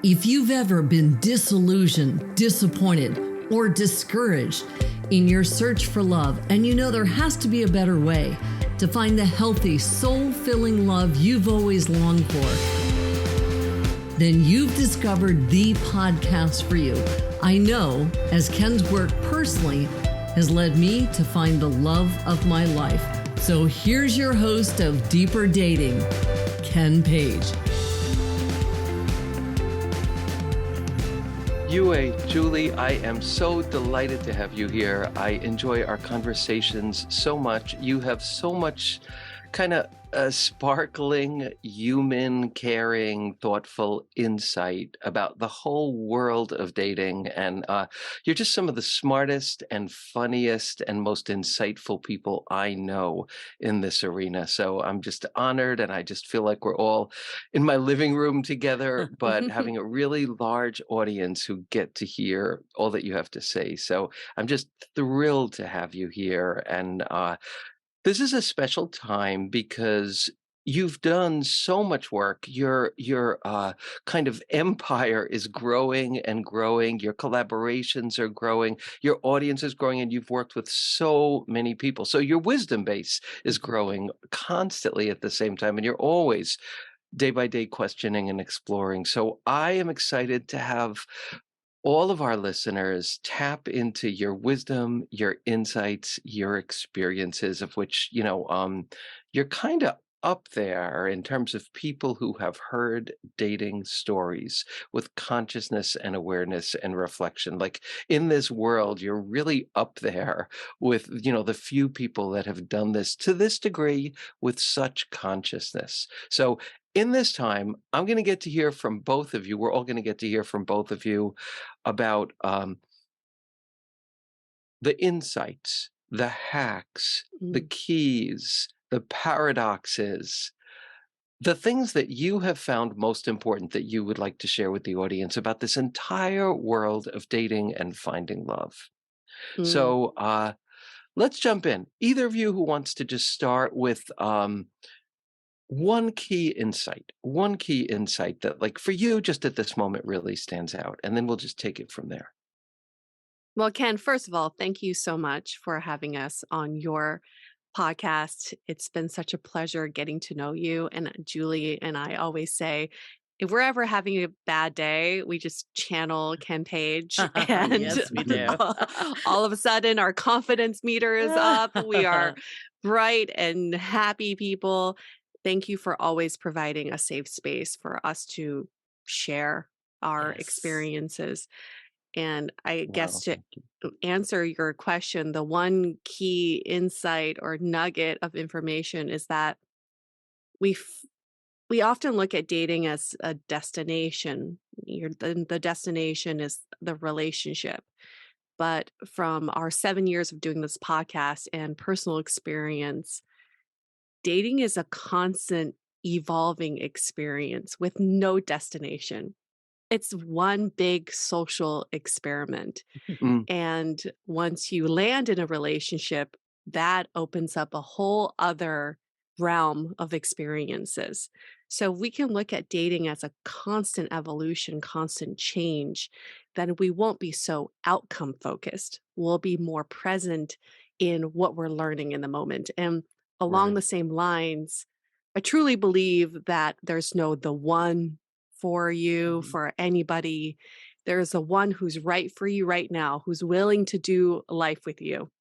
If you've ever been disillusioned, disappointed, or discouraged in your search for love, and you know there has to be a better way to find the healthy, soul-filling love you've always longed for, then you've discovered the podcast for you. I know, as Ken's work personally has led me to find the love of my life. So here's your host of Deeper Dating, Ken Page. Yue, Julie, I am so delighted to have you here. I enjoy our conversations so much. You have so much kind of sparkling, human, caring, thoughtful insight about the whole world of dating. And you're just some of the smartest and funniest and most insightful people I know in this arena. So I'm just honored, and I just feel like we're all in my living room together, but having a really large audience who get to hear all that you have to say. So I'm just thrilled to have you here. And this is a special time because you've done so much work. Your kind of empire is growing and growing. Your collaborations are growing. Your audience is growing, and you've worked with so many people. So your wisdom base is growing constantly at the same time, and you're always day by day questioning and exploring. So I am excited to have all of our listeners tap into your wisdom, your insights, your experiences, of which, you're kind of up there in terms of people who have heard dating stories with consciousness and awareness and reflection. Like in this world, you're really up there with, the few people that have done this to this degree with such consciousness. So in this time, I'm going to get to hear from both of you. We're all going to get to hear from both of you about the insights, the hacks, the keys, the paradoxes, the things that you have found most important that you would like to share with the audience about this entire world of dating and finding love. So let's jump in. Either of you who wants to just start with one key insight that, like, for you just at this moment really stands out, and then we'll just take it from there. Well, Ken, first of all, thank you so much for having us on your podcast. It's been such a pleasure getting to know you. And Julie and I always say, if we're ever having a bad day, we just channel Ken Page, and Yes, we do. all of a sudden our confidence meter is up. We are bright and happy people. Thank you for always providing a safe space for us to share our Yes. experiences. And I guess Wow, to thank you. answer your question, the one key insight or nugget of information is that we often look at dating as a destination. The destination is the relationship. But from our 7 years of doing this podcast and personal experience, dating is a constant evolving experience with no destination. It's one big social experiment. Mm, And once you land in a relationship, that opens up a whole other realm of experiences. So we can look at dating as a constant evolution, constant change, then we won't be so outcome focused. We'll be more present in what we're learning in the moment. And along right. the same lines, I truly believe that there's no the one for you, for anybody. There's the one who's right for you right now, who's willing to do life with you.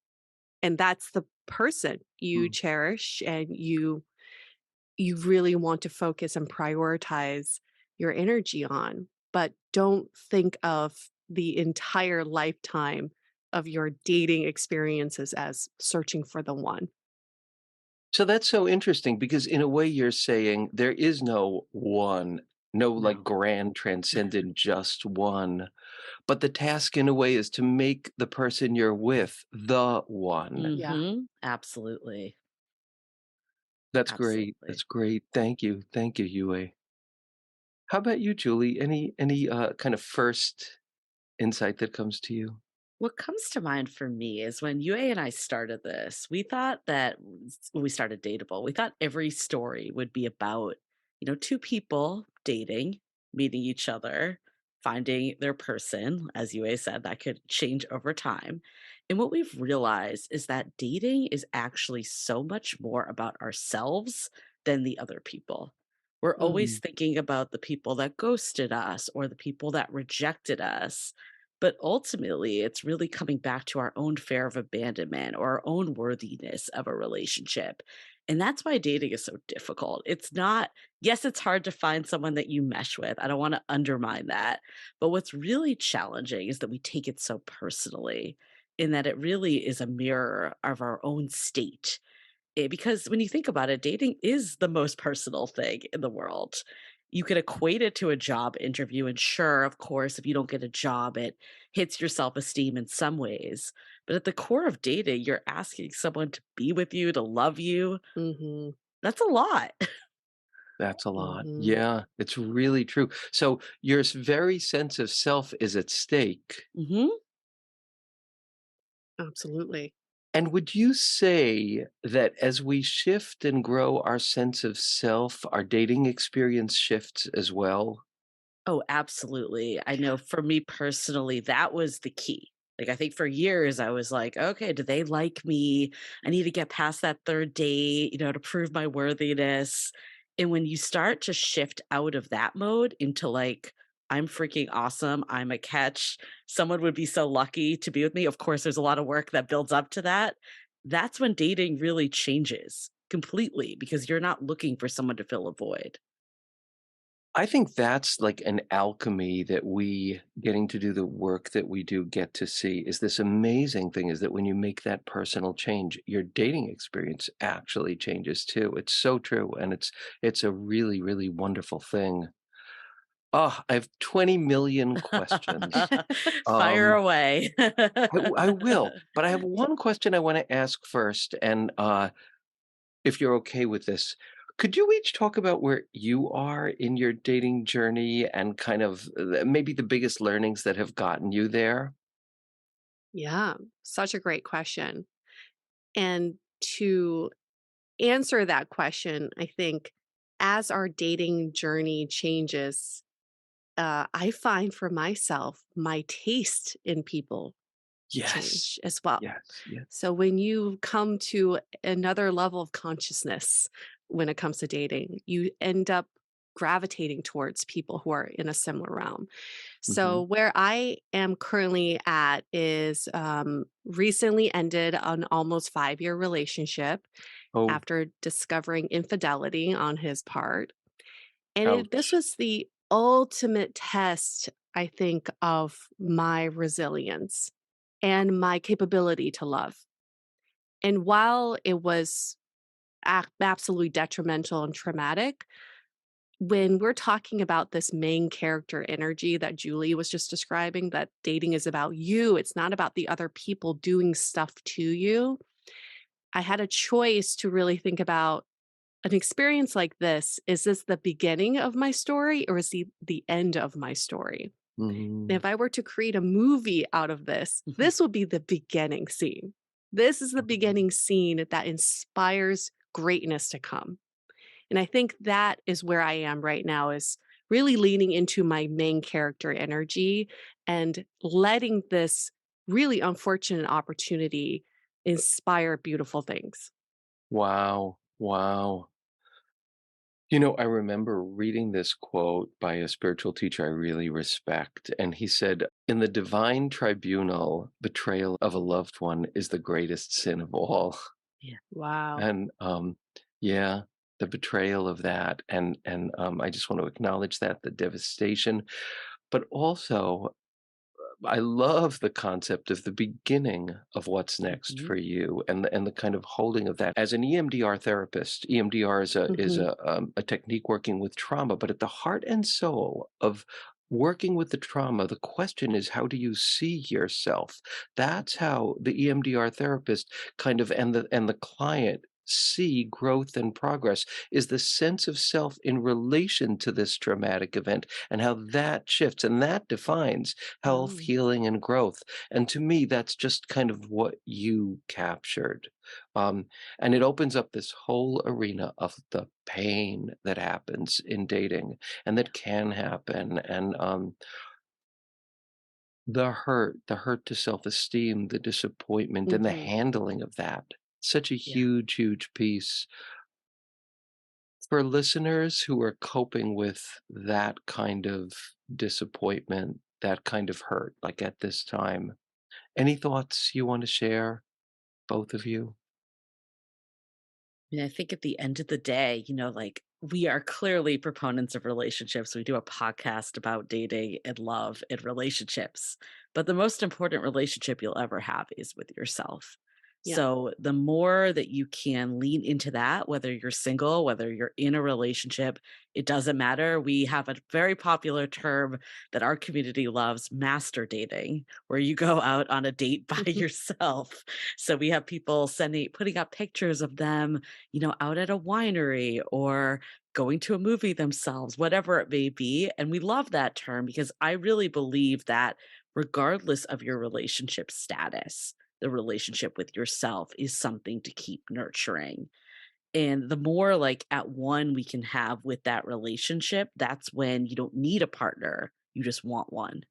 And that's the person you Mm. cherish and you really want to focus and prioritize your energy on. But don't think of the entire lifetime of your dating experiences as searching for the one. So that's so interesting because in a way you're saying there is no one, no like No. grand transcendent just one, but the task in a way is to make the person you're with the one. Yeah. Absolutely. That's great. Absolutely. That's great. Thank you. Thank you, Yue. How about you, Julie? Any kind of first insight that comes to you? What comes to mind for me is when Yue and I started this, we thought that when we started Dateable, we thought every story would be about, two people dating, meeting each other, finding their person, as UA said, that could change over time. And what we've realized is that dating is actually so much more about ourselves than the other people. We're always Mm, thinking about the people that ghosted us or the people that rejected us. But ultimately, it's really coming back to our own fear of abandonment or our own worthiness of a relationship. And that's why dating is so difficult. It's not, yes, it's hard to find someone that you mesh with. I don't want to undermine that. But what's really challenging is that we take it so personally, in that it really is a mirror of our own state. Because when you think about it, dating is the most personal thing in the world. You could equate it to a job interview, and sure, of course, if you don't get a job, it hits your self esteem in some ways. But at the core of dating, you're asking someone to be with you, to love you. Mhm. That's a lot. that's a lot. Mhm. Yeah, it's really true. So your very sense of self is at stake. Hmm. Absolutely. And would you say that as we shift and grow our sense of self, our dating experience shifts as well? Oh, absolutely. I know for me personally, that was the key. Like, I think for years I was like, okay, do they like me? I need to get past that third date, to prove my worthiness. And when you start to shift out of that mode into like, I'm freaking awesome, I'm a catch, someone would be so lucky to be with me. Of course, there's a lot of work that builds up to that. That's when dating really changes completely because you're not looking for someone to fill a void. I think that's like an alchemy that we getting to do the work that we do get to see is this amazing thing is that when you make that personal change, your dating experience actually changes too. It's so true. And it's a really, really wonderful thing. Oh, I have 20 million questions. Fire Um, away. I will, but I have one question I want to ask first. And if you're okay with this, could you each talk about where you are in your dating journey and kind of maybe the biggest learnings that have gotten you there? Yeah, such a great question. And to answer that question, I think as our dating journey changes, I find for myself, my taste in people Yes. change as well. Yes. Yes. So when you come to another level of consciousness when it comes to dating, you end up gravitating towards people who are in a similar realm. Hmm. So where I am currently at is recently ended an almost 5-year relationship Oh, after discovering infidelity on his part. And this ouch. was the ultimate test, I think, of my resilience and my capability to love. And while it was absolutely detrimental and traumatic, when we're talking about this main character energy that Julie was just describing, that dating is about you, it's not about the other people doing stuff to you. I had a choice to really think about an experience like this. Is this the beginning of my story or is the end of my story? And Hmm. if I were to create a movie out of this, Mhm. this would be the beginning scene. This is the beginning scene that inspires greatness to come. And I think that is where I am right now is really leaning into my main character energy and letting this really unfortunate opportunity inspire beautiful things. Wow. Wow. I remember reading this quote by a spiritual teacher I really respect. And he said, in the divine tribunal, betrayal of a loved one is the greatest sin of all. Yeah. Wow. And yeah, the betrayal of that. And I just want to acknowledge that, the devastation, but also I love the concept of the beginning of what's next Mhm. for you and the kind of holding of that. As an EMDR therapist, EMDR is a is Mhm. a technique working with trauma, but at the heart and soul of working with the trauma, the question is how do you see yourself? That's how the EMDR therapist kind of and the client see growth and progress is the sense of self in relation to this traumatic event and how that shifts and that defines health, Oh, healing, and growth. And to me, that's just kind of what you captured. Um, and it opens up this whole arena of the pain that happens in dating and that can happen. And the hurt to self-esteem, the disappointment, and the Hmm. handling of that. Such a Yeah. huge, huge piece. For listeners who are coping with that kind of disappointment, that kind of hurt, like at this time, any thoughts you want to share, both of you? I think at the end of the day, like we are clearly proponents of relationships. We do a podcast about dating and love and relationships. But the most important relationship you'll ever have is with yourself. Yeah. So the more that you can lean into that, whether you're single, whether you're in a relationship, it doesn't matter. We have a very popular term that our community loves, master dating, where you go out on a date by yourself. So we have people putting up pictures of them out at a winery or going to a movie themselves, whatever it may be. And we love that term because I really believe that regardless of your relationship status, the relationship with yourself is something to keep nurturing. And the more like at one we can have with that relationship, that's when you don't need a partner. You just want one.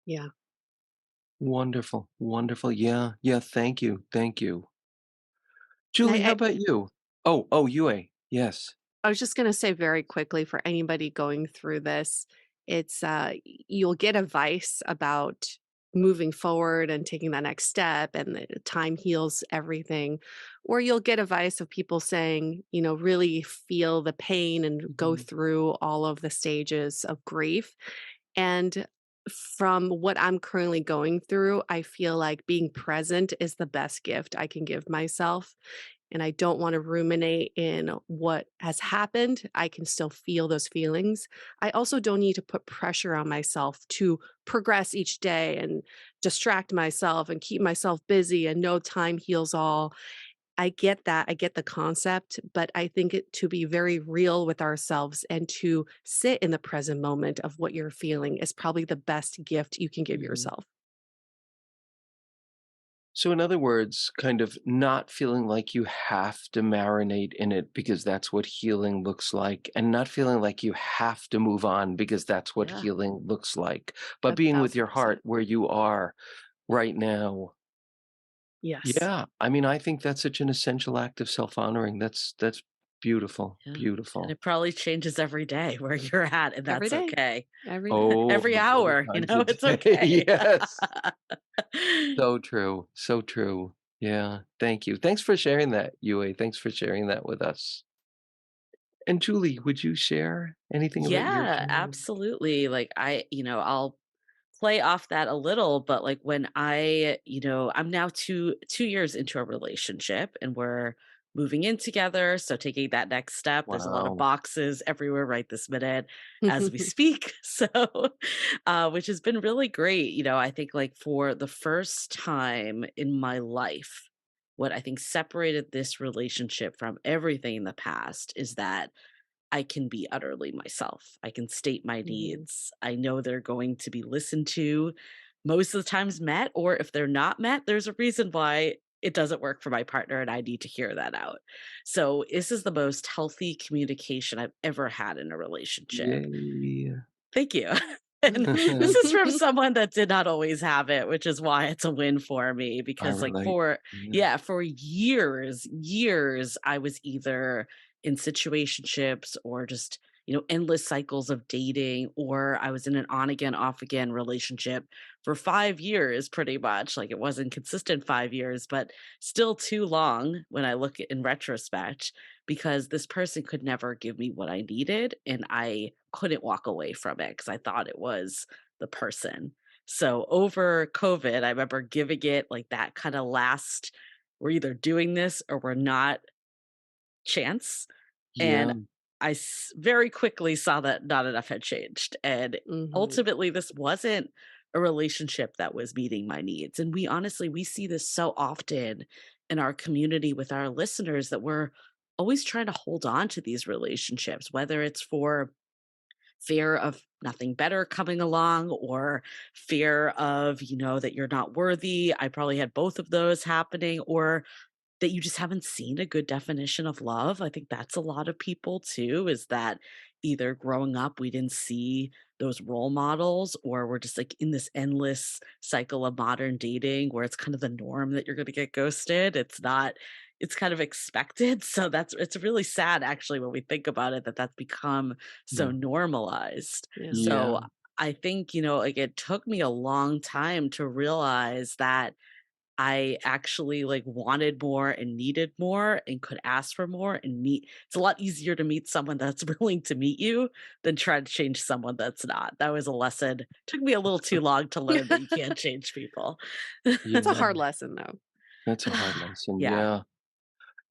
Yeah. Wonderful, wonderful. Yeah, yeah, thank you, thank you. And Julie, how about you? Oh, Yue, yes. I was just going to say very quickly for anybody going through this, it's you'll get advice about moving forward and taking that next step and the time heals everything, or you'll get advice of people saying, really feel the pain and go Mhm. through all of the stages of grief. And from what I'm currently going through, I feel like being present is the best gift I can give myself, and I don't want to ruminate in what has happened. I can still feel those feelings. I also don't need to put pressure on myself to progress each day and distract myself and keep myself busy and no time heals all. I get that. I get the concept, but I think to be very real with ourselves and to sit in the present moment of what you're feeling is probably the best gift you can give Mhm. yourself. So, in other words, kind of not feeling like you have to marinate in it because that's what healing looks like, and not feeling like you have to move on because that's what Yeah, healing looks like, but A being with your heart 1000%. where you are right now. Yes. Yeah, I mean, I think that's such an essential act of self-honoring. That's beautiful, yeah. And beautiful. it probably changes every day where you're at, and Every that's day. okay. Every day. Oh, Every how many hour, times a it's day? okay. Yes. So true, so true. Yeah, thank you. Thanks for sharing that, Yue. Thanks for sharing that with us. And Julie, would you share anything about your Yeah, journey? absolutely. Like I'll play off that a little, but like when I'm now 2 years into a relationship and we're moving in together. So taking that next step, there's a lot of Wow. boxes everywhere right this minute as we speak. So which has been really great. I think like for the first time in my life, what I think separated this relationship from everything in the past is that I can be utterly myself. I can state my Mhm. needs. I know they're going to be listened to, most of the times met, or if they're not met, there's a reason why it doesn't work for my partner and I need to hear that out. So, this is the most healthy communication I've ever had in a relationship. Yay. Thank you. And this is from someone that did not always have it, which is why it's a win for me I because like relate. for Yeah. yeah, for years I was either in situationships or just, endless cycles of dating, or I was in an on again off again relationship for 5 years pretty much. Like it wasn't consistent 5 years, but still too long when I look in retrospect because this person could never give me what I needed and I couldn't walk away from it because I thought it was the person. So over COVID, I remember giving it like that kind of last, we're either doing this or we're not chance. And Yeah. very quickly saw that not enough had changed. And Mhm. ultimately, this wasn't a relationship that was meeting my needs. And we see this so often in our community with our listeners that we're always trying to hold on to these relationships, whether it's for fear of nothing better coming along or fear of, that you're not worthy. I probably had both of those happening, or that you just haven't seen a good definition of love. I think that's a lot of people too, is that either growing up, we didn't see those role models, or we're just like in this endless cycle of modern dating where it's kind of the norm that you're going to get ghosted. It's not, it's kind of expected. So it's really sad actually when we think about it that that's become so Yeah. normalized. Yeah. So Yeah. I think, like it took me a long time to realize that I actually, like, wanted more and needed more and could ask for more and meet it's a lot easier to meet someone that's willing to meet you than try to change someone that's not. That was a lesson. Took me a little too long to learn that you can't change people. It's a Yeah. hard lesson though. That's a hard lesson. Yeah. Yeah.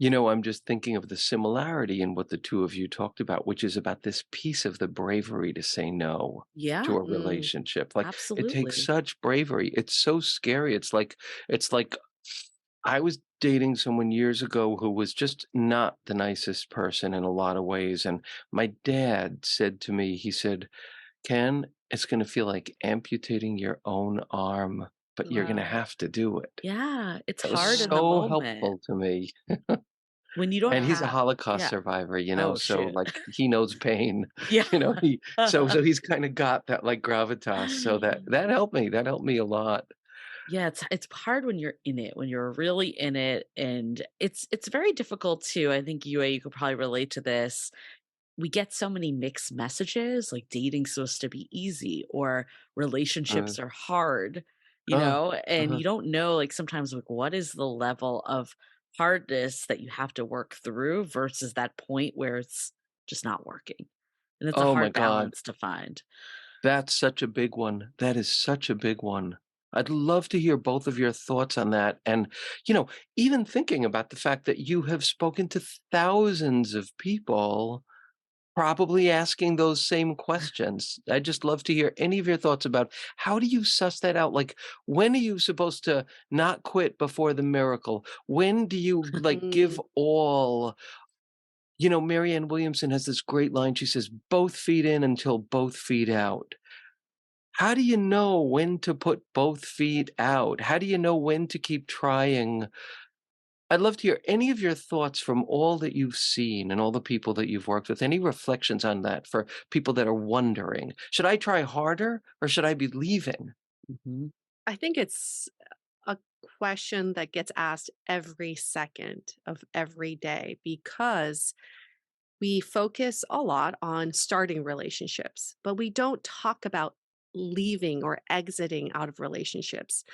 I'm just thinking of the similarity in what the two of you talked about, which is about this piece of the bravery to say no to Yeah, a relationship. Like it takes absolutely. such bravery. It's so scary. It's like I was dating someone years ago who was just not the nicest person in a lot of ways. And my dad said to me, he said, Ken, it's going to feel like amputating your own arm, but you're going to Wow. have to do it. Yeah, it's That was hard in the so moment helpful to me. when you don't And he's a have Holocaust yeah. survivor, Oh, so, shoot. like, he knows pain, Yeah. he so he's kinda got that, like, gravitas, so that helped me a lot. Yeah, it's hard when you're in it, when you're really in it, and it's very difficult too. I think you could probably relate to this. We get so many mixed messages, like dating's supposed to be easy or Uh, relationships are hard, uh, and uh-huh. you don't know like sometimes like what is the level of hardness that you have to work through versus that point where it's just not working. And it's a Oh my hard god, balance to find. that's such a big one. That is such a big one. I'd love to hear both of your thoughts on that, and, even thinking about the fact that you have spoken to thousands of people probably asking those same questions. I'd just love to hear any of your thoughts about how do you suss that out? Like, when are you supposed to not quit before the miracle? When do you like Mm, give all? Marianne Williamson has this great line. She says, both feet in until both feet out. How do you know when to put both feet out? How do you know when to keep trying? I'd love to hear any of your thoughts from all that you've seen and all the people that you've worked with. Any reflections on that for people that are wondering, should I try harder or should I be leaving? Mhm. I think it's a question that gets asked every second of every day because we focus a lot on starting relationships, but we don't talk about leaving or exiting out of relationships.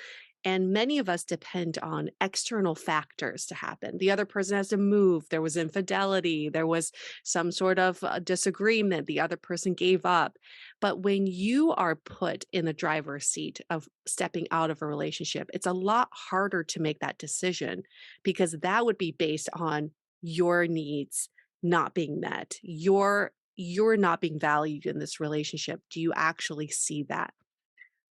And many of us depend on external factors to happen. The other person has to move. There was infidelity. There was some sort of disagreement. The other person gave up. But when you are put in the driver's seat of stepping out of a relationship, it's a lot harder to make that decision because that would be based on your needs not being met. You're not being valued in this relationship. Do you actually see that?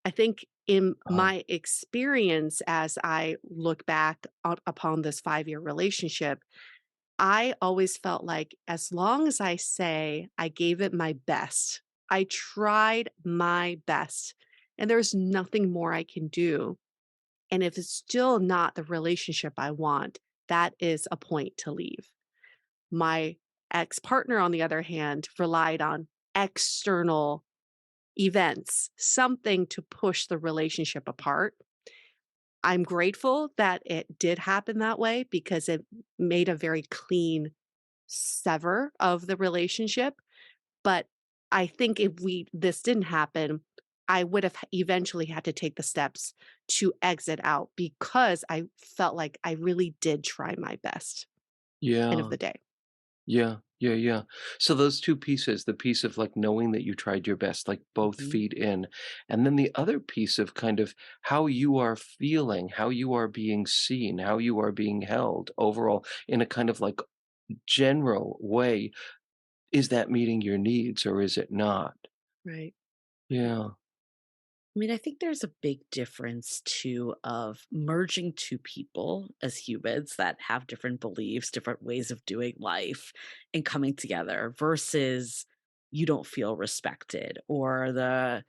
I think in Uh, my experience, as I look back upon this 5-year relationship, I always felt like as long as I say I gave it my best, I tried my best, and there's nothing more I can do. And if it's still not the relationship I want, that is a point to leave. My ex partner, on the other hand, relied on external events, something to push the relationship apart. I'm grateful that it did happen that way because it made a very clean sever of the relationship. But I think if we this didn't happen, I would have eventually had to take the steps to exit out because I felt like I really did try my best end of yeah, the day. yeah, yeah, yeah. So those two pieces, the piece of like knowing that you tried your best, like both Mhm. feet in, and then the other piece of kind of how you are feeling, how you are being seen, how you are being held overall in a kind of like general way. Is that meeting your needs or is it not? Right. Yeah. I mean, I think there's a big difference too of merging two people as humans that have different beliefs, different ways of doing life, and coming together versus you don't feel respected or the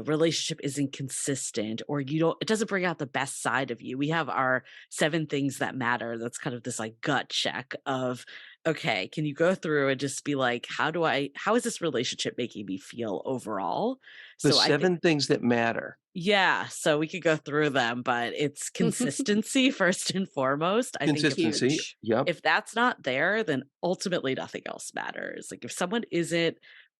relationship isn't consistent or it doesn't bring out the best side of you. We have our 7 things that matter. That's kind of this like gut check of okay, can you go through and just be like, how is this relationship making me feel overall? The So I think, 7 things that matter. yeah, so we could go through them, but it's consistency first and foremost. I think Consistency. Huge. Yep. if that's not there, then ultimately nothing else matters. Like if someone isn't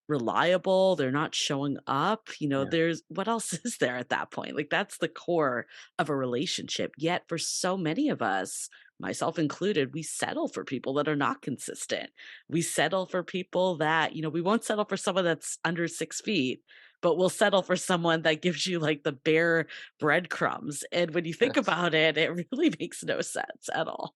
reliable, they're not showing up, Yeah. there's what else is there at that point? Like that's the core of a relationship. Yet for so many of us, myself included, we settle for people that are not consistent. We settle for people that, we won't settle for someone that's under 6 feet, but we'll settle for someone that gives you like the bare breadcrumbs. And when you think Yes. about it, it really makes no sense at all.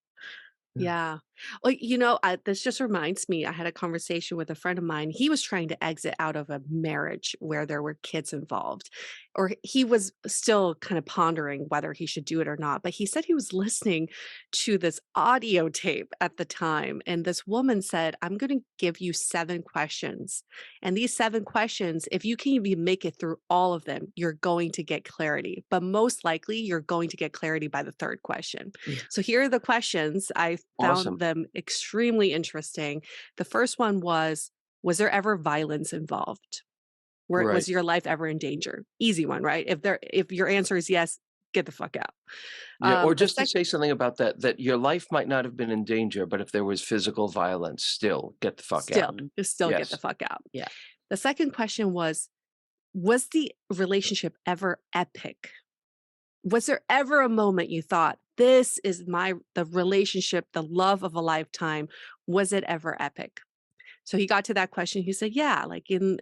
Yeah. Yeah. Well, this just reminds me, I had a conversation with a friend of mine. He was trying to exit out of a marriage where there were kids involved, or he was still kind of pondering whether he should do it or not. But he said he was listening to this audio tape at the time. And this woman said, I'm going to give you 7 questions. And these 7 questions, if you can even make it through all of them, you're going to get clarity. But most likely, you're going to get clarity by the third question. Yeah. So here are the questions. I found Awesome. them extremely interesting. The first one was there ever violence involved? Was Right. your life ever in danger? Easy one, right? If your answer is yes, get the fuck out. Yeah, or The just to second say something about that your life might not have been in danger, but if there was physical violence, still get the fuck out. Mhm. just still get the Yes. fuck out. Yeah. The second question was the relationship ever epic? Was there ever a moment you thought, this is the relationship, the love of a lifetime? Was it ever epic? So he got to that question. He said, yeah, like in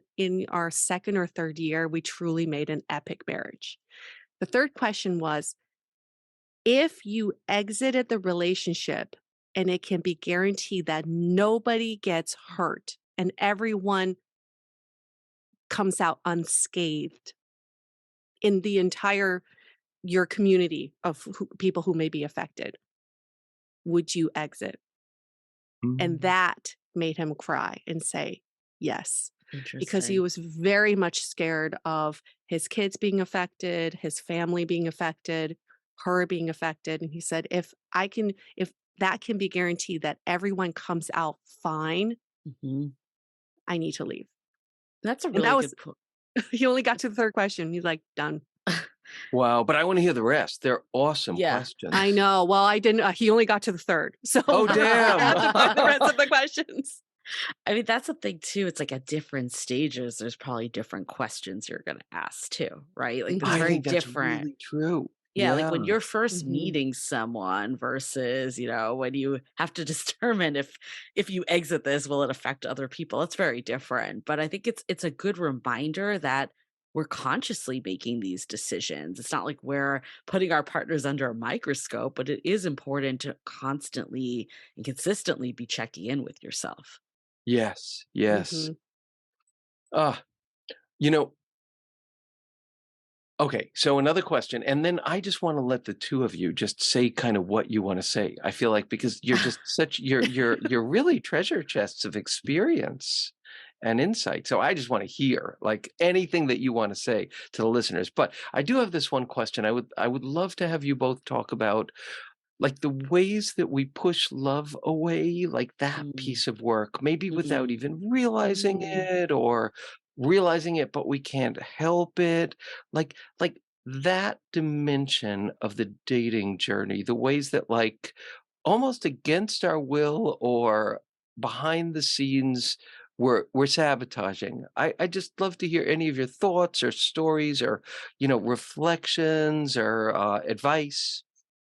our second or third year, we truly made an epic marriage. The third question was, if you exited the relationship and it can be guaranteed that nobody gets hurt and everyone comes out unscathed in the entire your community of people who may be affected, would you exit? And Mm. that made him cry and say yes, because he Interesting. was very much scared of his kids being affected, his family being affected, her being affected. And he said, if that can be guaranteed that everyone comes out fine, Mhm. I need to leave. That's a And really that was, good point. he only got to the third question. He's like, done. Wow, but I wanna hear the rest. They're awesome Yeah. I questions. know. Well, I didn't, he only got to the third. So Oh, I damn. had to find the rest of the questions. I mean, that's the thing too. It's like at different stages, there's probably different questions you're going to ask too, right? Like that's Mhm. I very think that's different. really true. Yeah, like Yeah. when you're first Mhm. meeting someone versus, when you have to determine if you exit this, will it affect other people? It's very different. But I think it's a good reminder that we're consciously making these decisions. It's not like we're putting our partners under a microscope, but it is important to constantly and consistently be checking in with yourself. Yes, yes. Mhm. Ah, you know okay, so another question, and then I just wanna let the 2 of you just say kind of what you wanna say. I feel like because you're just such you're really treasure chests of experience and insight, so I just wanna hear, like, anything that you wanna say to the listeners, but I do have this one question. I would love to have you both talk about, like, the ways that we push love away, like that Mm, piece of work, maybe without mm, even realizing Mm. it or realizing it, but we can't help it. Like that dimension of the dating journey, the ways that like almost against our will or behind the scenes we're sabotaging. I just love to hear any of your thoughts or stories or reflections or advice.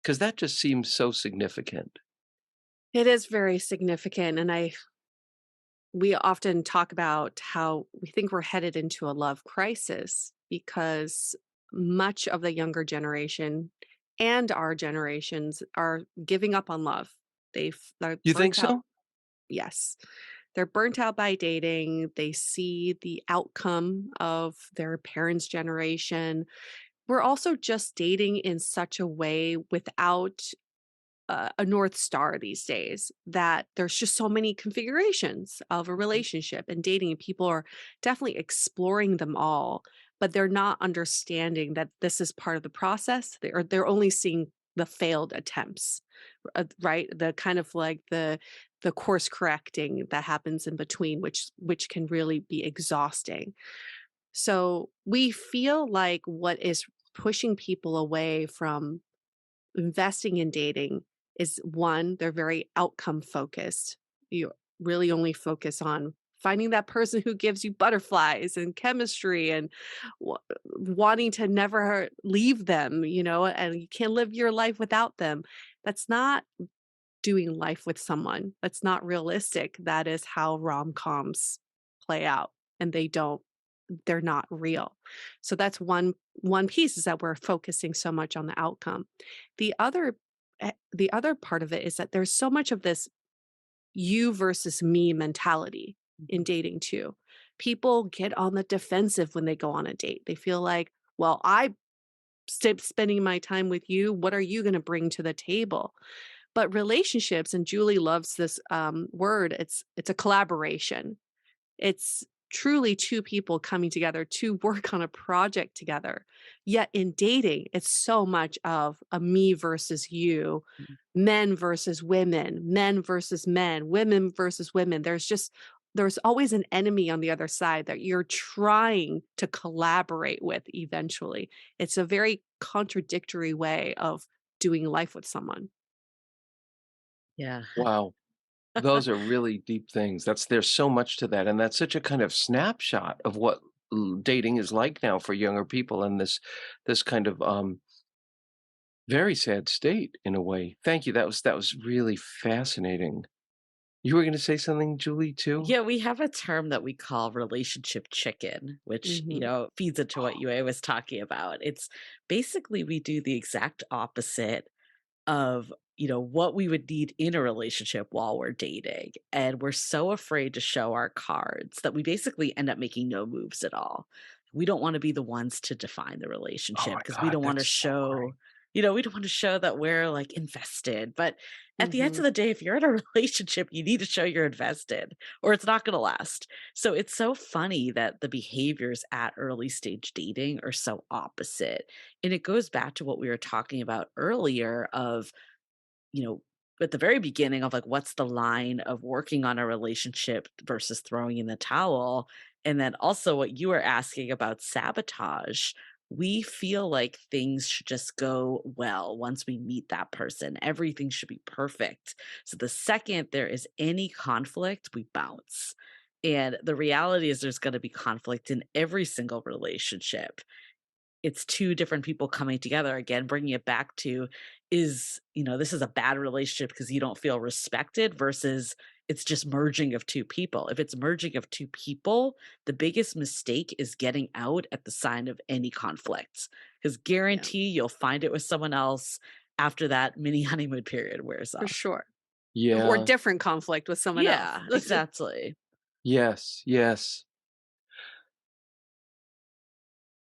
'Cause that just seems so significant. It is very significant, and we often talk about how we think we're headed into a love crisis because much of the younger generation and our generations are giving up on love. They're You think burnt out. so? Yes. They're burnt out by dating. They see the outcome of their parents' generation. We're also just dating in such a way without a north star these days, that there's just so many configurations of a mhm, relationship and dating, and people are definitely exploring them all, but they're not understanding that this is part of the process. They're only seeing the failed attempts, right? The kind of like the course correcting that happens in between, which can really be exhausting. So we feel like what is pushing people away from investing in dating is one, they're very outcome focused. You really only focus on finding that person who gives you butterflies and chemistry and wa- wanting to never leave them, and you can't live your life without them. That's not doing life with someone. That's not realistic. That is how rom-coms play out, and they're not real. So that's one piece, is that we're focusing so much on the outcome. The other part of it is that there's so much of this you versus me mentality in Mhm. dating too. People get on the defensive when they go on a date. They feel like, well, I spending my time with you. What are you going to bring to the table? But relationships, and Julie loves this word. It's a collaboration. It's truly two people coming together to work on a project together. Yet in dating, it's so much of a me versus you, Mhm. men versus women, men versus men, women versus women. There's always an enemy on the other side that you're trying to collaborate with eventually. It's a very contradictory way of doing life with someone. Yeah. Wow. Those are really deep things. There's so much to that, and that's such a kind of snapshot of what dating is like now for younger people in this kind of very sad state in a way. Thank you. That was really fascinating. You were going to say something, Julie, too? Yeah, we have a term that we call relationship chicken, which, Mhm. feeds into what you was talking about. It's basically we do the exact opposite of, what we would need in a relationship while we're dating. And we're so afraid to show our cards that we basically end up making no moves at all. We don't want to be the ones to define the Oh relationship my because we God, don't want to that's so show, great. we don't want to show that we're like invested. But at the end of Mhm. the day, if you're in a relationship, you need to show you're invested or it's not going to last. So it's so funny that the behaviors at early stage dating are so opposite. And it goes back to what we were talking about earlier of you know, at the very beginning of like what's the line of working on a relationship versus throwing in the towel. And then also what you were asking about sabotage. We feel like things should just go well once we meet that person. Everything should be perfect. So the second there is any conflict, we bounce. And the reality is there's going to be conflict in every single relationship. It's 2 different people coming together, again, bringing it back to this is a bad relationship because you don't feel respected versus it's just merging of 2 people. If it's merging of 2 people, the biggest mistake is getting out at the sign of any conflict. Because Yeah, guarantee you'll find it with someone else after that mini honeymoon period wears for off. sure. Or Yeah. different conflict with someone else. Yeah, exactly. Yes. Yes.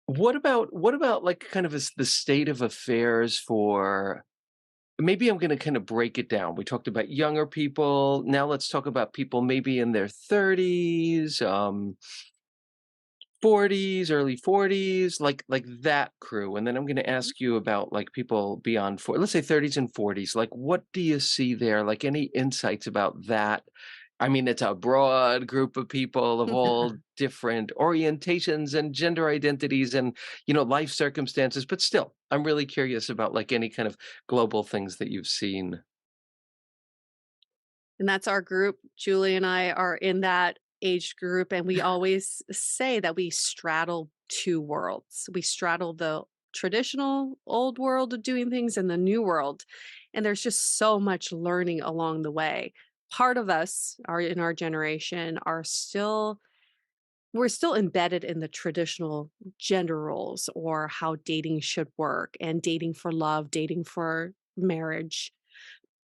What about like kind of the state of affairs for maybe I'm going to kind of break it down. We talked about younger people. Now let's talk about people maybe in their 30s, 40s, early 40s, like that crew. And then I'm going to Mhm. ask you about like people beyond let's say 30s and 40s. Like what do you see there? Like any insights about that? I mean, it's a broad group of people of all different orientations and gender identities and, life circumstances, but still, I'm really curious about like any kind of global things that you've seen. And that's our group. Julie and I are in that age group, and we always say that we straddle two worlds. We straddle the traditional old world of doing things and the new world. And there's just so much learning along the way. Part of us are in our generation are still we're still embedded in the traditional gender roles or how dating should work and dating for love, dating for marriage.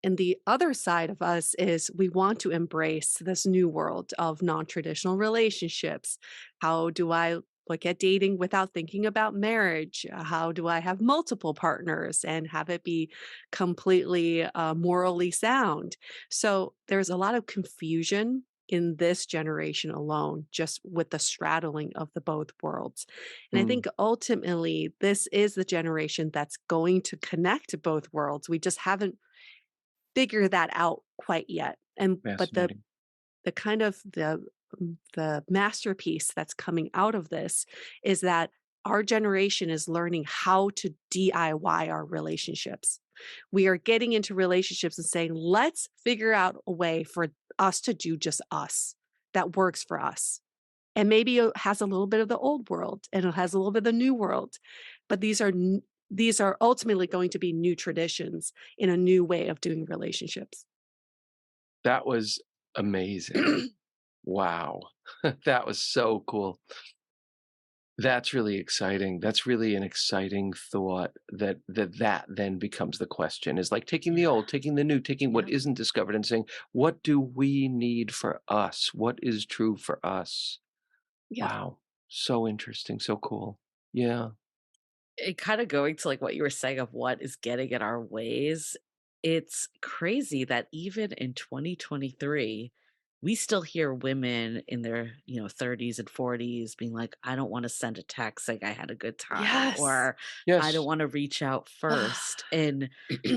And the other side of us is we want to embrace this new world of non traditional relationships. How do I look at dating without thinking about marriage? How do I have multiple partners and have it be completely morally sound? So there's a lot of confusion in this generation alone, just with the straddling of the both worlds. And I Mm, think ultimately, this is the generation that's going to connect both worlds. We just haven't figure that out quite yet. And but Fascinating. the kind of the masterpiece that's coming out of this is that our generation is learning how to DIY our relationships. We are getting into relationships and saying, let's figure out a way for us to do just us that works for us. And maybe it has a little bit of the old world and it has a little bit of the new world, but these are ultimately going to be new traditions in a new way of doing relationships. That was amazing. Wow. That was so cool. That's really exciting. That's really an exciting thought that then becomes the question is like taking the Yeah. old, taking the new, taking what Yeah. isn't discovered and saying, what do we need for us? What is true for us? Yeah. Wow. So interesting. So cool. Yeah. It kind of going to like what you were saying of what is getting in our ways. It's crazy that even in 2023, we still hear women in their, 30s and 40s being like, I don't want to send a text saying I had a good time, Yes. or I don't Yes. want to reach out first. And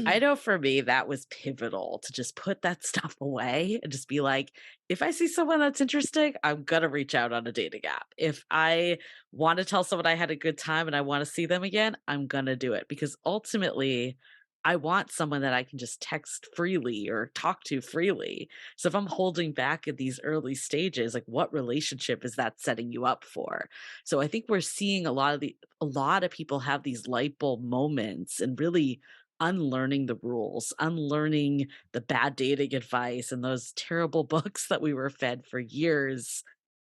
I know for me, that was pivotal to just put that stuff away and just be like, if I see someone that's interesting, I'm going to reach out on a dating app. If I want to tell someone I had a good time and I want to see them again, I'm going to do it because ultimately, I want someone that I can just text freely or talk to freely. So if I'm holding back at these early stages, like what relationship is that setting you up for? So I think we're seeing a lot of people have these light bulb moments and really unlearning the rules, unlearning the bad dating advice and those terrible books that we were fed for years.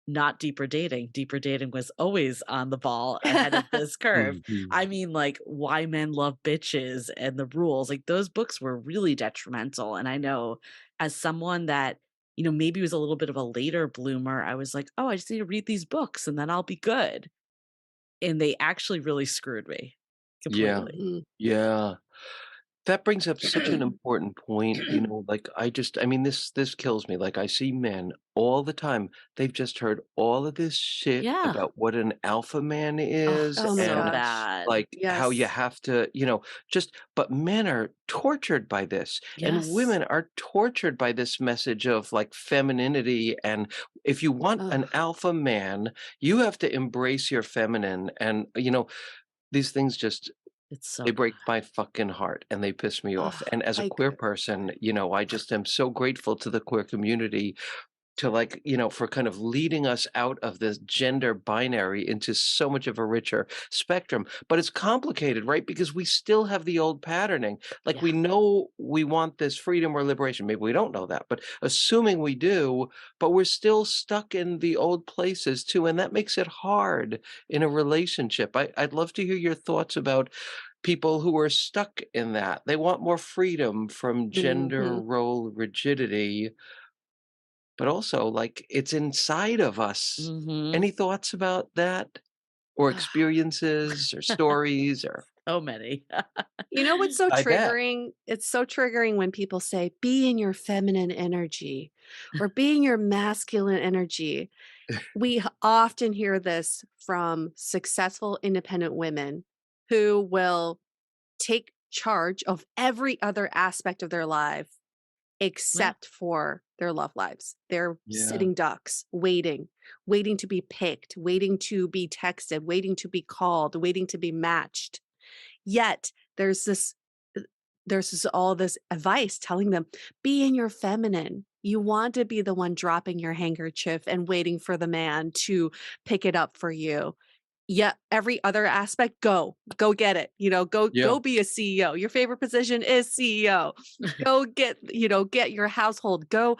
Not deeper dating. Deeper dating was always on the ball ahead of this curve. I Mhm. mean, like Why Men Love Bitches and the rules, like those books were really detrimental. And I know as someone that, maybe was a little bit of a later bloomer, I was like, oh, I just need to read these books and then I'll be good. And they actually really screwed me Yeah. completely. Mhm. Yeah. That brings up such an important point, like I mean this kills me. Like I see men all the time. They've just heard all of this shit Yeah. about what an alpha man Oh, is Oh my so and gosh. bad. like how you Yes. have to, just but men are tortured by this and Yes. women are tortured by this message of like femininity and if you want Ugh. an alpha man, you have to embrace your feminine and these things just It's they so bad. break my fucking heart and they piss me off, Ugh. and as a I queer could. person, I just am so grateful to the queer community to like, for kind of leading us out of this gender binary into so much of a richer spectrum. But it's complicated, right? Because we still have the old patterning. Like Yeah. we know we want this freedom or liberation. Maybe we don't know that, but assuming we do, but we're still stuck in the old places too. And that makes it hard in a relationship. I'd love to hear your thoughts about people who are stuck in that. They want more freedom from gender Mhm. role rigidity but also, like, it's inside of us. Hmm. Any thoughts about that? Or experiences or stories or So many. You know what's so I bet. triggering? It's so triggering when people say, be in your feminine energy or be in your masculine energy. We often hear this from successful independent women who will take charge of every other aspect of their life Yeah. except for their love lives. They're Yeah. sitting ducks, waiting to be picked, waiting to be texted, waiting to be called, waiting to be matched. Yet uh, there's this all this advice telling them, be in your feminine. You want to be the one dropping your handkerchief and waiting for the man to pick it up for you. Yeah, every other aspect, go get it. Yeah. Go be a CEO. Your favorite position is CEO. Go get your household. Go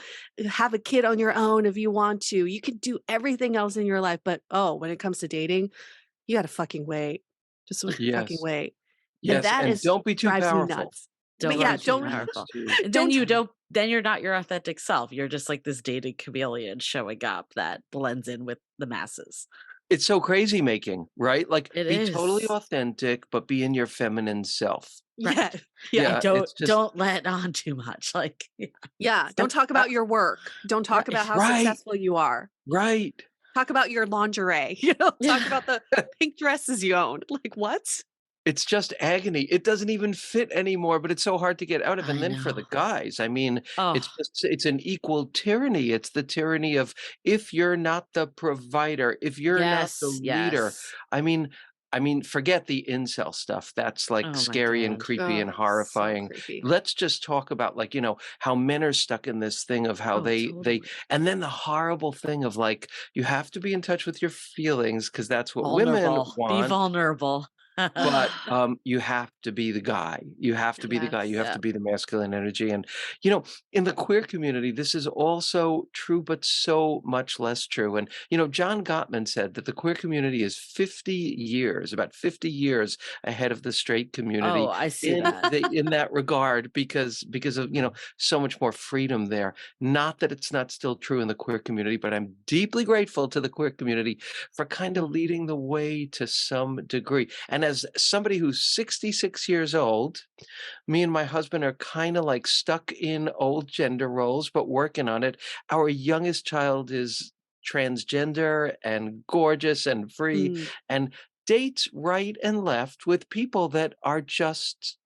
have a kid on your own if you want to. You can do everything else in your life, but oh, when it comes to dating, you gotta fucking wait. Just fucking Yes. wait. And Yes, that and is don't be too drives me powerful. nuts. But Don't yeah, be Drives too me don't nuts powerful. too. And then don't you're not your authentic self. You're just like this dating chameleon showing up that blends in with the masses. It's so crazy making, right? Like, It be totally is. authentic, but be in your feminine self. yeah, Right. yeah. And Yeah, it's just don't let on too much. Like, yeah. Yeah, don't and talk about your work. Don't talk about Right. how right, successful you are. right. Talk about your lingerie, talk Yeah. about the pink dresses you own. Like, what? It's just agony. It doesn't even fit anymore, but it's so hard to get out of. And I then for the know. guys, I mean, Oh, it's an equal tyranny. It's the tyranny of if you're not the provider, if you're not the yes, leader. yes. I mean, forget the incel stuff. That's like Oh my scary and god. creepy Oh, and so horrifying. creepy. Let's just talk about like, how men are stuck in this thing of how Oh, they totally. and then the horrible thing of like you have to be in touch with your feelings because that's what women Vulnerable. Be want. vulnerable. But, you have to be the guy. You have to be the guy. You have Yes. Yeah. to be the masculine energy, and, you know, in the queer community, this is also true, but so much less true, and, John Gottman said that the queer community is 50 years, about 50 years ahead of the straight Oh, community I see that. in that regard because of, so much more freedom there. Not that it's not still true in the queer community, but I'm deeply grateful to the queer community for kind of leading the way to some degree. And as somebody who's 66 years old, me and my husband are kind of like stuck in old gender roles, but working on it. Our youngest child is transgender and gorgeous and free Mm, and dates right and left with people that are just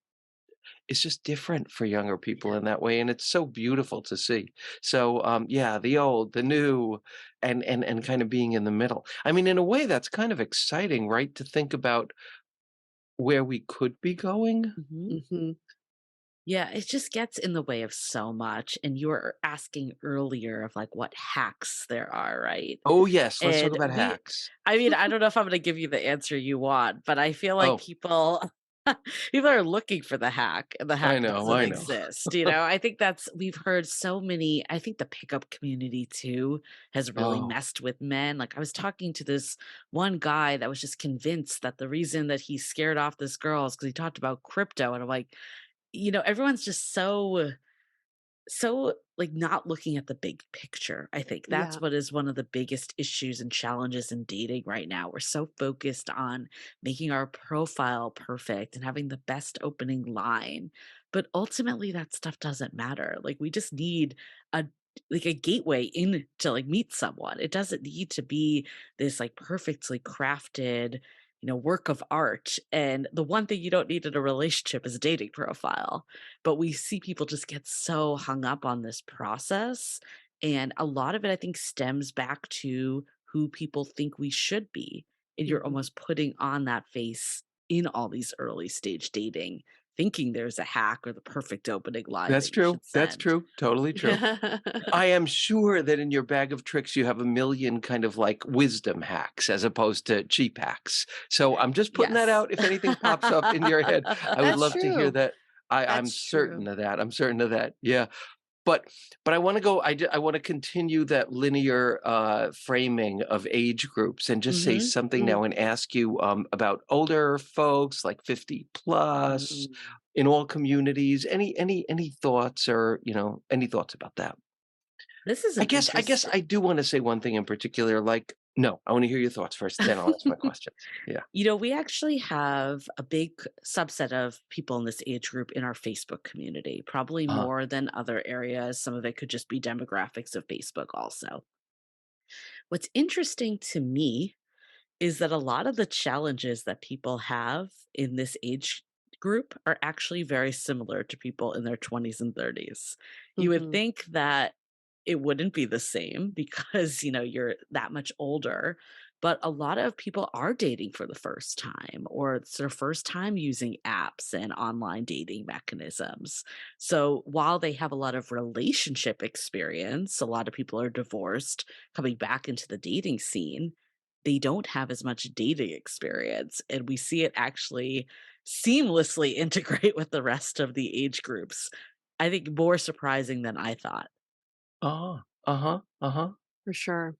it's just different for younger people in that way, and it's so beautiful to see. So, yeah, the old, the new, and kind of being in the middle. I mean, in a way, that's kind of exciting, right? To think about where we could be going. Mhm. mhm. Yeah, it just gets in the way of so much. And you were asking earlier of like what hacks there are, right? Oh, yes, let's talk And about hacks. I mean, I don't know if I'm going to give you the answer you want, but I feel like Oh, people are looking for the hack and the I hack know, doesn't I know. exist. I think we've heard so many, I think the pickup community too has really Oh, messed with men. Like I was talking to this one guy that was just convinced that the reason that he scared off this girl is because he talked about crypto. And I'm like, everyone's just so like not looking at the big picture. I think that's Yeah. what is one of the biggest issues and challenges in dating right now. We're so focused on making our profile perfect and having the best opening line, but ultimately that stuff doesn't matter. Like we just need a like a gateway in to like meet someone. It doesn't need to be this like perfectly crafted work of art. And the one thing you don't need in a relationship is a dating profile, but we see people just get so hung up on this process. And a lot of it, I think, stems back to who people think we should be. And you're Mhm. almost putting on that face in all these early stage dating, thinking there's a hack or the perfect opening line that's that you true. should That's send. true. Totally true. I am sure that in your bag of tricks, you have a million kind of like wisdom hacks as opposed to cheap hacks. So I'm just putting that Yes. out. If anything pops up in your head, I would That's love to hear true. that. I'm That's certain true. of that. I'm certain of that. Yeah. But I want to go. I want to continue that linear framing of age groups and just say Hmm. something Mm. now and ask you about older folks like 50 plus Mm. in all communities. Any thoughts or any thoughts about that? This is I an guess I guess interesting. I do want to say one thing in particular. Like, no, I want to hear your thoughts first. Then I'll ask my questions. Yeah. We actually have a big subset of people in this age group in our Facebook community, probably Uh, more than other areas. Some of it could just be demographics of Facebook, also. What's interesting to me is that a lot of the challenges that people have in this age group are actually very similar to people in their 20s and 30s. You would Mhm. think that it wouldn't be the same because, you're that much older, but a lot of people are dating for the first time or it's their first time using apps and online dating mechanisms. So while they have a lot of relationship experience, a lot of people are divorced coming back into the dating scene, they don't have as much dating experience, and we see it actually seamlessly integrate with the rest of the age groups. I think more surprising than I thought. uh, uh-huh, uh-huh. For sure.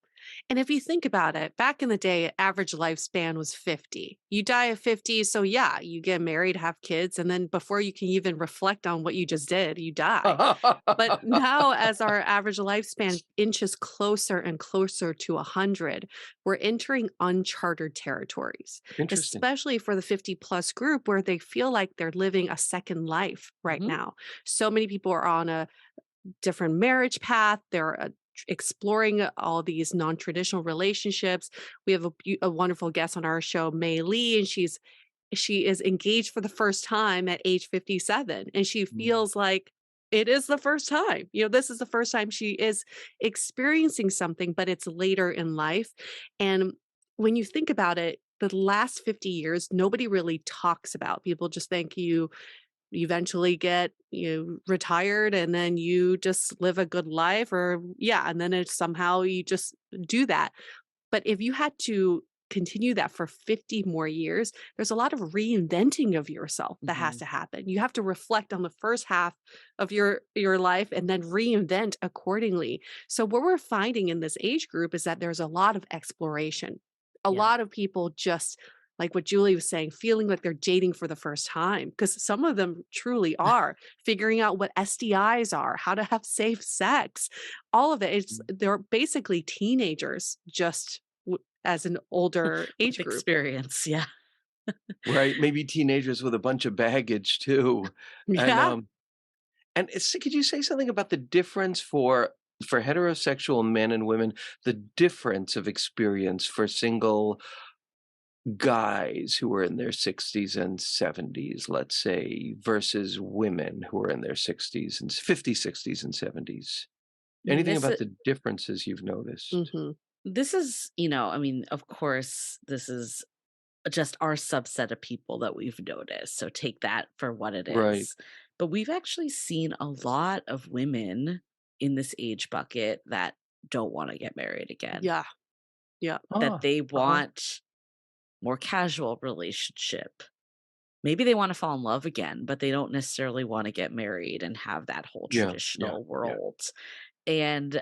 And if you think about it, back in the day, average lifespan was 50. You die at 50, so yeah, you get married, have kids, and then before you can even reflect on what you just did, you die. But now, as our average lifespan inches closer and closer to 100, we're entering uncharted territories, Interesting. especially for the 50 plus group where they feel like they're living a second life right Mhm. now. So many people are on a different marriage path. They're exploring all these non-traditional relationships. We have a wonderful guest on our show, May Lee, and she's she is engaged for the first time at age 57, and she Mm. feels like it is the first time. This is the first time she is experiencing something, but it's later in life. And when you think about it, the last 50 years, nobody really talks about. People just think you eventually get retired and then you just live a good life, or yeah, and then it's somehow you just do that. But if you had to continue that for 50 more years, there's a lot of reinventing of yourself that has Mhm. to happen. You have to reflect on the first half of your life and then reinvent accordingly. So what we're finding in this age group is that there's a lot of exploration. A Yeah. lot of people just like what Julie was saying, feeling like they're dating for the first time, because some of them truly are figuring out what STIs are, how to have safe sex, all of it. They're basically teenagers, just as an older With age group. experience, yeah. Right, maybe teenagers with a bunch of baggage too. And, Yeah. could you say something about the difference for heterosexual men and women, the difference of experience for single guys who are in their 60s and 70s, let's say, versus women who are in their 60s and 50s, 60s, and 70s? Anything This about the differences you've noticed? Mhm. this is, I mean, of course, this is just our subset of people that we've noticed. So take that for what it Right. is. But we've actually seen a lot of women in this age bucket that don't want to get married again, Yeah. Yeah. that Ah, they uh-huh. want more casual relationship. Maybe they want to fall in love again, but they don't necessarily want to get married and have that whole Yeah, yeah, traditional yeah. world. And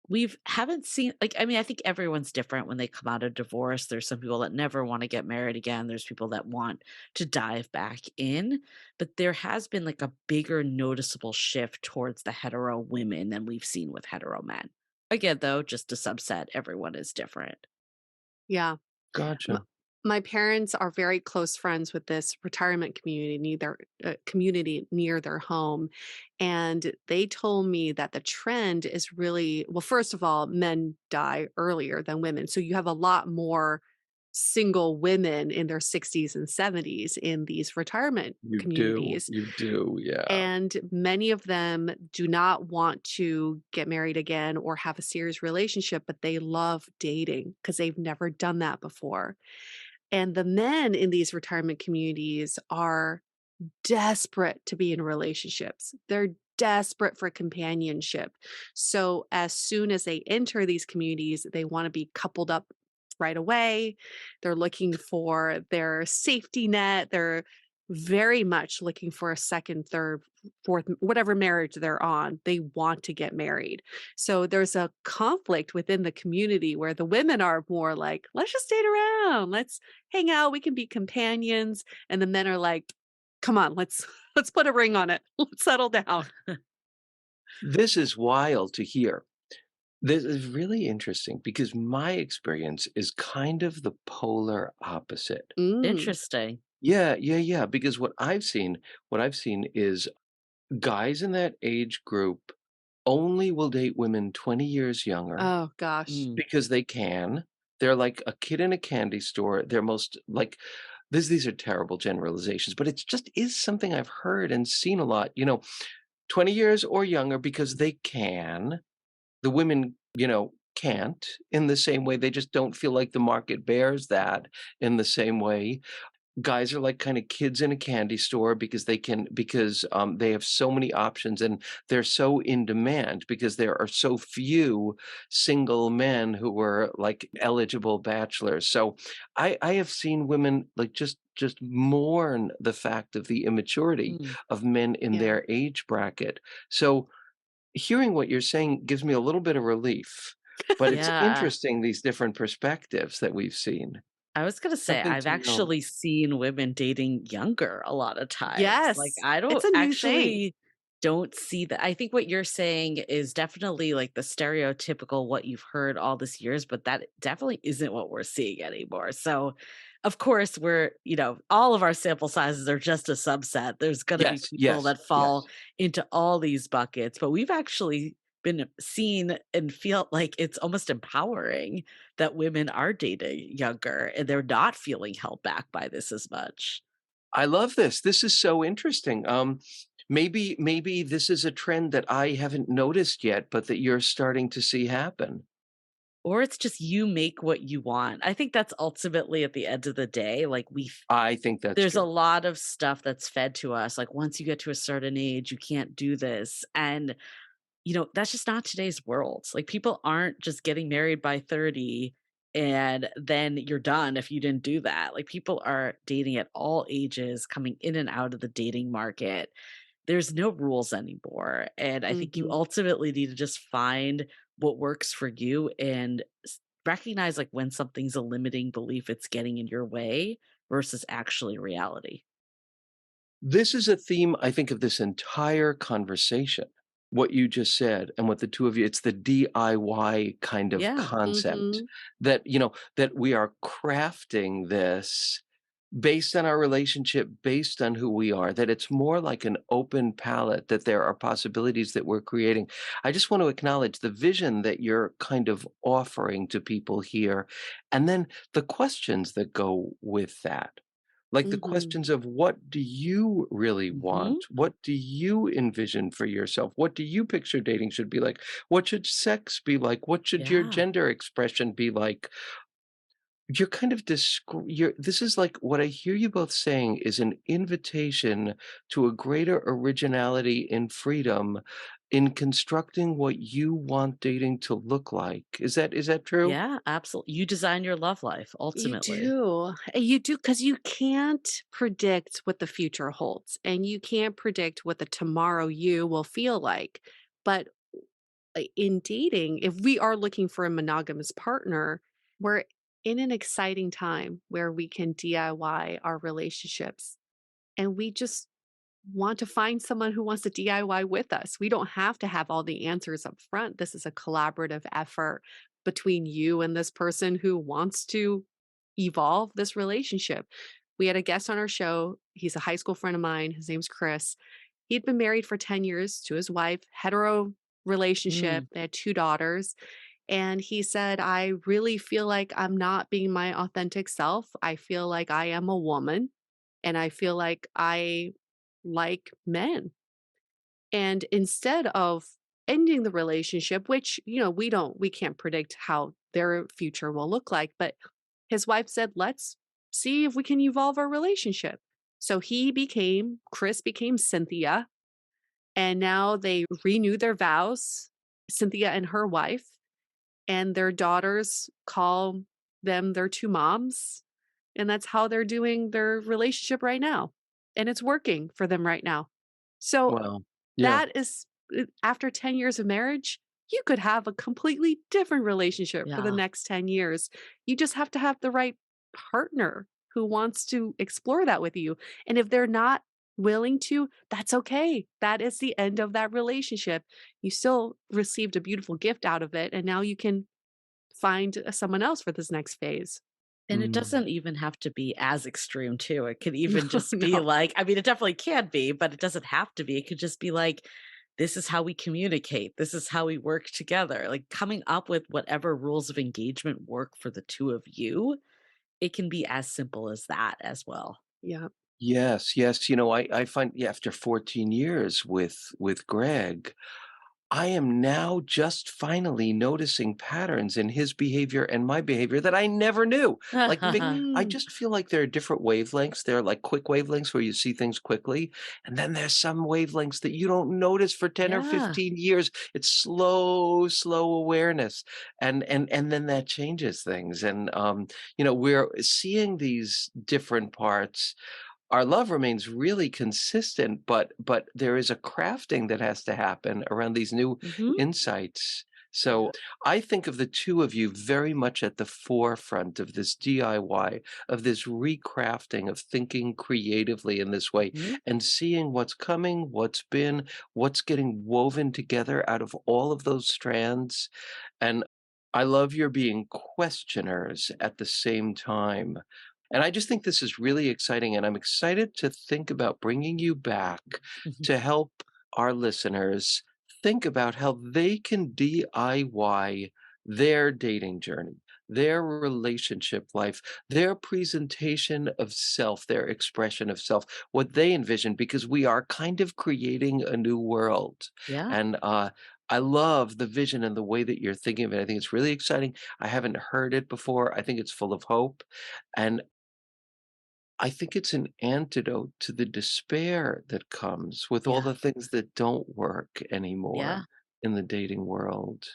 we've haven't seen, like, I mean, I think everyone's different when they come out of divorce. There's some people that never want to get married again. There's people that want to dive back in, but there has been like a bigger noticeable shift towards the hetero women than we've seen with hetero men. Again, though, just a subset, everyone is different. Yeah. M Gotcha. my parents are very close friends with this retirement community near their home, and they told me that the trend is really well, first of all, men die earlier than women, so you have a lot more single women in their 60s and 70s in these retirement communities. You do, yeah. And many of them do not want to get married again or have a serious relationship, but they love dating because they've never done that before. And the men in these retirement communities are desperate to be in relationships. They're desperate for companionship. So as soon as they enter these communities, they want to be coupled up right away. They're looking for their safety net. They're very much looking for a second, third, fourth, whatever marriage they're on. They want to get married. So there's a conflict within the community where the women are more like, let's just date around. Let's hang out. We can be companions. And the men are like, come on, let's let's put a ring on it. Let's settle down. This is wild to hear. This is really interesting because my experience is kind of the polar opposite. Mm. Interesting. Yeah, yeah, yeah, because what I've seen is guys in that age group only will date women 20 years younger Oh gosh. Mm. because they can. They're like a kid in a candy store. They're most like these are terrible generalizations, but it just is something I've heard and seen a lot. 20 years or younger because they can. The women, can't in the same way. They just don't feel like the market bears that in the same way. Guys are like kind of kids in a candy store because they have so many options and they're so in demand because there are so few single men who are like eligible bachelors. So I have seen women like just mourn the fact of the immaturity Mm. of men in Yeah. their age bracket. So hearing what you're saying gives me a little bit of relief, but it's Yeah. interesting these different perspectives that we've seen. I was gonna say, Something I've to know. actually seen women dating younger a lot of times. Like, Yes. I It's don't a new thing. actually don't see that. I think what you're saying is definitely like the stereotypical what you've heard all this years, but that definitely isn't what we're seeing anymore. So, of course, all of our sample sizes are just a subset. There's gonna be Yes, people yes, that fall yes. into all these buckets, but we've actually been seen and feel like it's almost empowering that women are dating younger and they're not feeling held back by this as much. I love this. This is so interesting. Maybe this is a trend that I haven't noticed yet, but that you're starting to see happen. Or it's just you make what you want. I think that's ultimately at the end of the day, like I think that's there's a true. lot of stuff that's fed to us, like once you get to a certain age, you can't do this. And that's just not today's world. Like people aren't just getting married by 30 and then you're done if you didn't do that. Like people are dating at all ages, coming in and out of the dating market. There's no rules anymore. And I think you Hmm. ultimately need to just find what works for you and recognize like when something's a limiting belief, it's getting in your way versus actually reality. This is a theme, I think, of this entire conversation. What you just said and what the two of you, it's the DIY kind of Yeah. concept Hmm. that, that we are crafting this based on our relationship, based on who we are, that it's more like an open palette, that there are possibilities that we're creating. I just want to acknowledge the vision that you're kind of offering to people here, and then the questions that go with that. Like the Hmm. questions of what do you really Hmm. want? What do you envision for yourself? What do you picture dating should be like? What should sex be like? What should your Yeah. gender expression be like? You're kind of you're this is like what I hear you both saying is an invitation to a greater originality and freedom in constructing what you want dating to look like. Is that true? Yeah, absolutely. You design your love life You ultimately. do. You do, because you can't predict what the future holds, and you can't predict what the tomorrow you will feel like. But in dating, if we are looking for a monogamous partner, we're in an exciting time where we can DIY our relationships. And we just want to find someone who wants to DIY with us. We don't have to have all the answers up front. This is a collaborative effort between you and this person who wants to evolve this relationship. We had a guest on our show. He's a high school friend of mine. His name's Chris. He'd been married for 10 years to his wife, hetero relationship. Mm, They had 2 daughters. And he said, I really feel like I'm not being my authentic self. I feel like I am a woman and I feel like I like men. And instead of ending the relationship, which, we can't predict how their future will look like, but his wife said, let's see if we can evolve our relationship. So Chris became Cynthia, and now they renew their vows, Cynthia and her wife, and their daughters call them their 2 moms, and that's how they're doing their relationship right now, and it's working for them right now. So Wow. Yeah. that is after 10 years of marriage, you could have a completely different relationship for the yeah. next 10 years. You just have to have the right partner who wants to explore that with you. And if they're not willing to, that's okay. That is the end of that relationship. You still received a beautiful gift out of it, and now you can find someone else for this next phase. And it Mm. doesn't even have to be as extreme too. It could No, even just be no. like, I mean, it definitely can be, but it doesn't have to be. It could just be like, this is how we communicate. This is how we work together. Like coming up with whatever rules of engagement work for the two of you. It can be as simple as that as well. Yeah. Yes, yes. I find, yeah, after 14 years with Greg, I am now just finally noticing patterns in his behavior and my behavior that I never knew. Like, I Mm. just feel like there are different wavelengths. There are like quick wavelengths where you see things quickly. And then there's some wavelengths that you don't notice for 10 or Yeah. 15 years. It's slow, slow awareness. And then that changes things. And we're seeing these different parts. Our love remains really consistent, but there is a crafting that has to happen around these new Mhm. insights. Yeah. So I think of the two of you very much at the forefront of this DIY, of this recrafting, of thinking creatively in this way Mhm. and seeing what's coming, what's been, what's getting woven together out of all of those strands. And I love your being questioners at the same time. And I just think this is really exciting. And I'm excited to think about bringing you back Mhm. to help our listeners think about how they can DIY their dating journey. their relationship life, their presentation of self, their expression of self, what they envision, because we are kind of creating a new world. Yeah. And I love the vision and the way that you're thinking of it. I think it's really exciting. I haven't heard it before. I think it's full of hope. And I think it's an antidote to the despair that comes with all Yeah. the things that don't work Yeah. anymore in the dating world.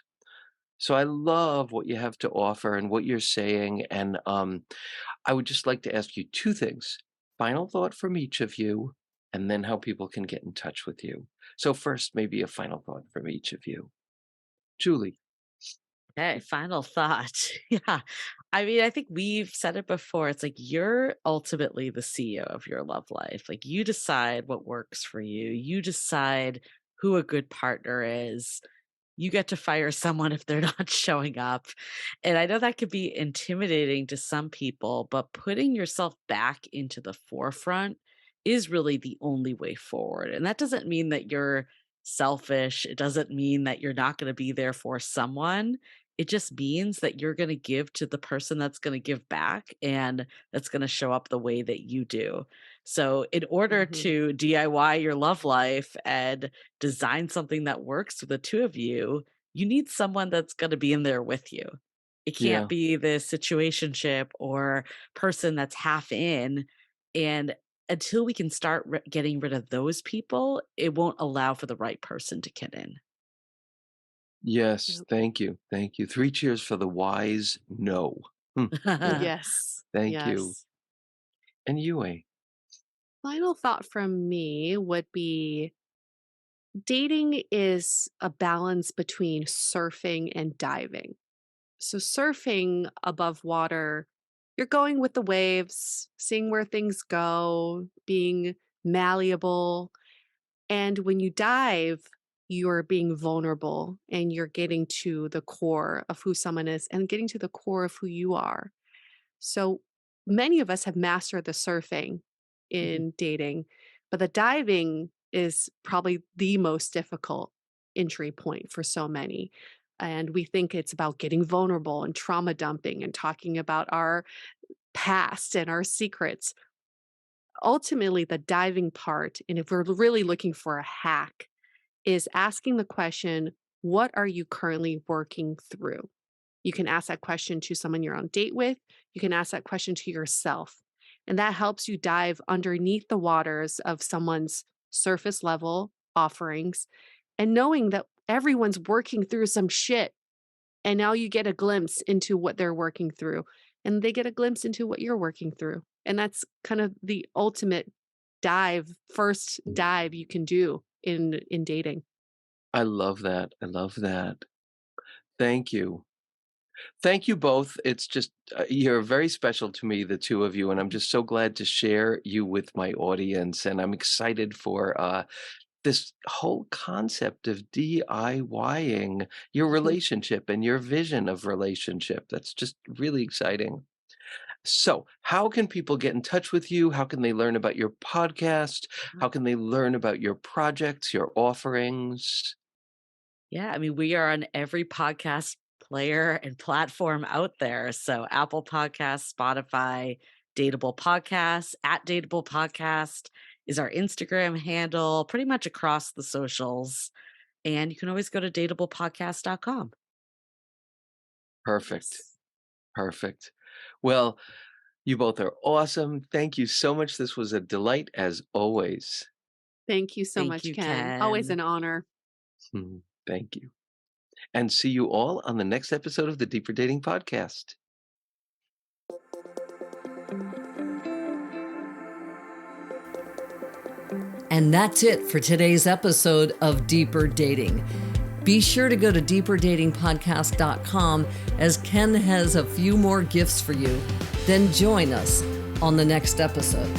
So I love what you have to offer and what you're saying. And I would just like to ask you two things. Final thought from each of you, and then how people can get in touch with you. So first, maybe a final thought from each of you. Julie. Okay, final thought. Yeah. I mean, I think we've said it before. It's like you're ultimately the CEO of your love life. Like you decide what works for you. You decide who a good partner is. You get to fire someone if they're not showing up. And I know that could be intimidating to some people, but putting yourself back into the forefront is really the only way forward. And that doesn't mean that you're selfish. It doesn't mean that you're not going to be there for someone. It just means that you're going to give to the person that's going to give back and that's going to show up the way that you do. So, in order Hmm. to DIY your love life and design something that works for the two of you, you need someone that's going to be in there with you. It can't Yeah. be the situationship or person that's half in. And until we can start getting rid of those people, it won't allow for the right person to get in. Yes. Yep. Thank you. Thank you. Three cheers for the wise no. Hmm, yeah. Yes. Thank you. Yes. And you, A. Final thought from me would be dating is a balance between surfing and diving. So, surfing above water, you're going with the waves, seeing where things go, being malleable. And when you dive, you're being vulnerable and you're getting to the core of who someone is and getting to the core of who you are. So many of us have mastered the surfing Mhm. in dating, but the diving is probably the most difficult entry point for so many. And we think it's about getting vulnerable and trauma dumping and talking about our past and our secrets. Ultimately, the diving part, and if we're really looking for a hack, is asking the question, what are you currently working through? You can ask that question to someone you're on date with. You can ask that question to yourself. And that helps you dive underneath the waters of someone's surface level offerings and knowing that everyone's working through some shit. And now you get a glimpse into what they're working through, and they get a glimpse into what you're working through. And that's kind of the ultimate first dive you can do in dating. I love that. I love that. Thank you. Thank you both. It's just, you're very special to me, the two of you. And I'm just so glad to share you with my audience. And I'm excited for this whole concept of DIYing your relationship and your vision of relationship. That's just really exciting. So, how can people get in touch with you? How can they learn about your podcast? How can they learn about your projects, your offerings? Yeah, I mean, we are on every podcast player and platform out there. So Apple Podcasts, Spotify, Dateable Podcasts, at Dateable Podcast is our Instagram handle, pretty much across the socials. And you can always go to dateablepodcast.com. Perfect. Yes. Perfect. Well, you both are awesome. Thank you so much. This was a delight as always. Thank you so Thank much, you, Ken. Always Ken. an honor. Mhm. Thank you. And see you all on the next episode of the Deeper Dating Podcast. And that's it for today's episode of Deeper Dating. Be sure to go to deeperdatingpodcast.com as Ken has a few more gifts for you. Then join us on the next episode.